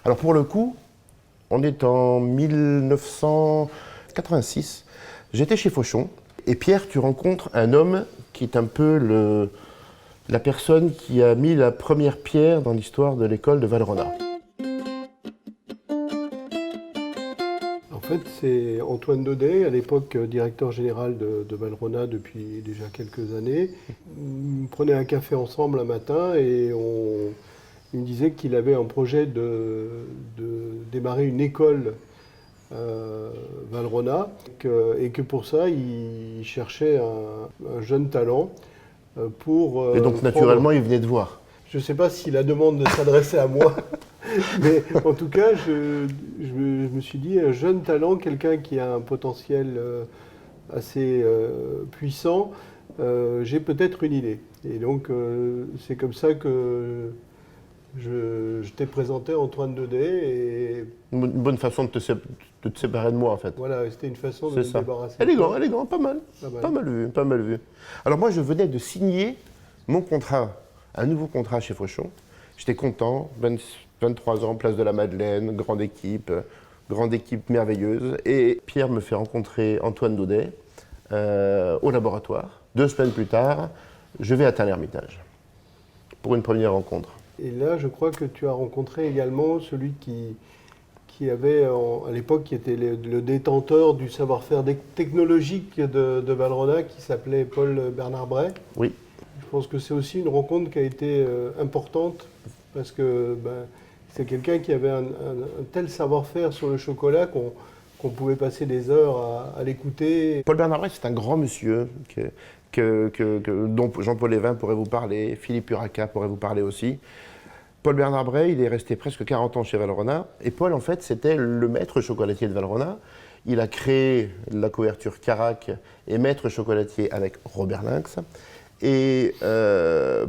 Alors pour le coup, on est en 1986. J'étais chez Fauchon. Et Pierre, tu rencontres un homme qui est un peu la personne qui a mis la première pierre dans l'histoire de l'école de Valrhona. En fait, c'est Antoine Daudet, à l'époque directeur général de Valrhona depuis déjà quelques années. On prenait un café ensemble un matin et il me disait qu'il avait un projet de démarrer une école Valrhona et que pour ça, il cherchait un jeune talent pour Et donc naturellement, il venait te voir. Je ne sais pas si la demande s'adressait à moi, mais en tout cas, je me suis dit, un jeune talent, quelqu'un qui a un potentiel assez puissant, j'ai peut-être une idée. Et donc, c'est comme ça que je t'ai présenté Antoine Daudet. Et Une bonne façon de te séparer de moi, en fait. voilà, c'était une façon de C'est me ça. débarrasser. Élégant, pas mal. Pas mal vu, pas mal vu. Alors moi, je venais de signer mon contrat, un nouveau contrat chez Fauchon. J'étais content, 23 ans, place de la Madeleine, grande équipe merveilleuse. Et Pierre me fait rencontrer Antoine Daudet au laboratoire. 2 semaines plus tard, je vais à Tain-l'Hermitage pour une première rencontre. Et là, je crois que tu as rencontré également celui qui avait, à l'époque, qui était le détenteur du savoir-faire technologique de Valrhona, qui s'appelait Paul Bernard Bray. Oui. Je pense que c'est aussi une rencontre qui a été importante, parce que c'est quelqu'un qui avait un tel savoir-faire sur le chocolat qu'on pouvait passer des heures à l'écouter. Paul Bernard Bray, c'est un grand monsieur dont Jean-Paul Évin pourrait vous parler, Philippe Uraca pourrait vous parler aussi. Paul Bernard Bray, il est resté presque 40 ans chez Valrhona. Et Paul, en fait, c'était le maître chocolatier de Valrhona. Il a créé la couverture Carac et maître chocolatier avec Robert Lynx. Et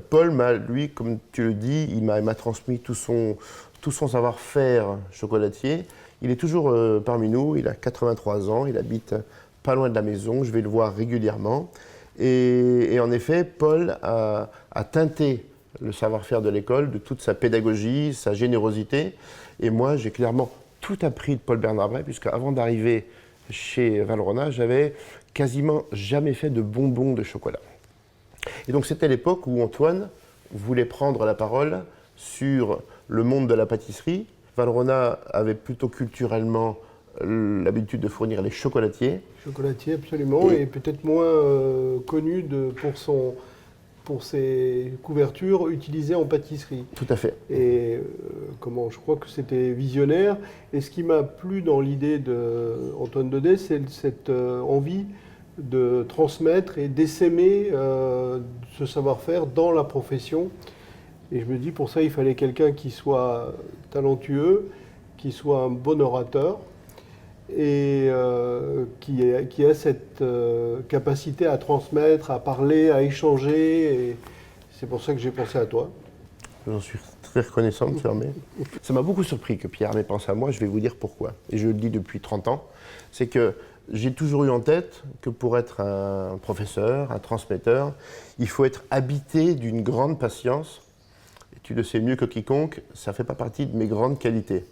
Paul m'a, lui, comme tu le dis, il m'a transmis tout son savoir-faire chocolatier. Il est toujours parmi nous, il a 83 ans, il habite pas loin de la maison, je vais le voir régulièrement. Et en effet, Paul a teinté le savoir-faire de l'école, de toute sa pédagogie, sa générosité. Et moi, j'ai clairement tout appris de Paul Bernard Bray, puisque avant d'arriver chez Valrhona, j'avais quasiment jamais fait de bonbons de chocolat. Et donc c'était l'époque où Antoine voulait prendre la parole sur le monde de la pâtisserie. Valrhona avait plutôt culturellement l'habitude de fournir les chocolatiers. Chocolatier, absolument, et peut-être moins connu pour ses couvertures utilisées en pâtisserie. Tout à fait. Et je crois que c'était visionnaire. Et ce qui m'a plu dans l'idée d'Antoine Daudet, c'est cette envie de transmettre et d'essaimer ce savoir-faire dans la profession. Et je me dis, pour ça, il fallait quelqu'un qui soit talentueux, qui soit un bon orateur et qui a cette capacité à transmettre, à parler, à échanger. Et c'est pour ça que j'ai pensé à toi. J'en suis très reconnaissant, M. Hermé. Ça m'a beaucoup surpris que Pierre Hermé pense à moi, je vais vous dire pourquoi. Et je le dis depuis 30 ans. C'est que j'ai toujours eu en tête que pour être un professeur, un transmetteur, il faut être habité d'une grande patience. Et tu le sais mieux que quiconque, ça ne fait pas partie de mes grandes qualités.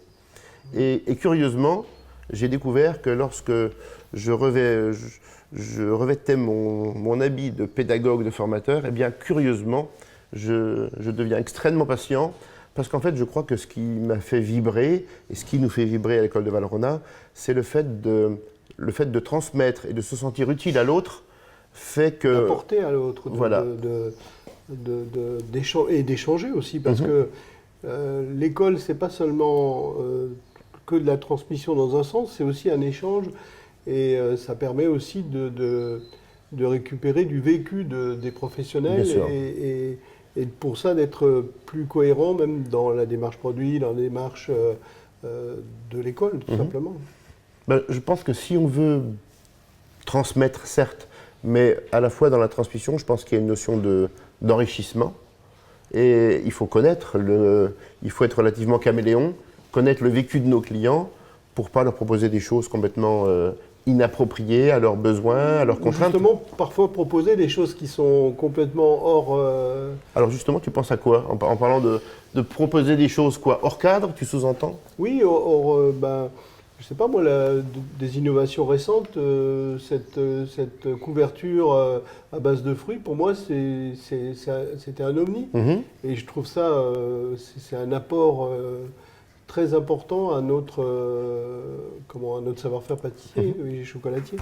Et curieusement, j'ai découvert que lorsque je revêtais mon habit de pédagogue, de formateur, eh bien curieusement, je deviens extrêmement patient, parce qu'en fait, je crois que ce qui m'a fait vibrer, et ce qui nous fait vibrer à l'école de Valrhona, c'est le fait de transmettre et de se sentir utile à l'autre, fait que... D'apporter à l'autre, voilà. d'échanger aussi, parce que l'école, c'est pas seulement que de la transmission dans un sens, c'est aussi un échange, et ça permet aussi de récupérer du vécu des professionnels, et pour ça d'être plus cohérent même dans la démarche produit, dans la démarche de l'école, tout simplement. Je pense que si on veut transmettre, certes, mais à la fois dans la transmission, je pense qu'il y a une notion d'enrichissement. Et il faut connaître, il faut être relativement caméléon, connaître le vécu de nos clients pour ne pas leur proposer des choses complètement inappropriées à leurs besoins, à leurs Ou contraintes. justement, parfois proposer des choses qui sont complètement hors... Alors justement, tu penses à quoi en parlant de proposer des choses quoi, hors cadre, tu sous-entends? Oui, ben, je sais pas moi, des innovations récentes, cette couverture à base de fruits, pour moi, c'était un ovni. Mhm. Et je trouve ça, c'est un apport très important à notre savoir-faire pâtissier et chocolatier.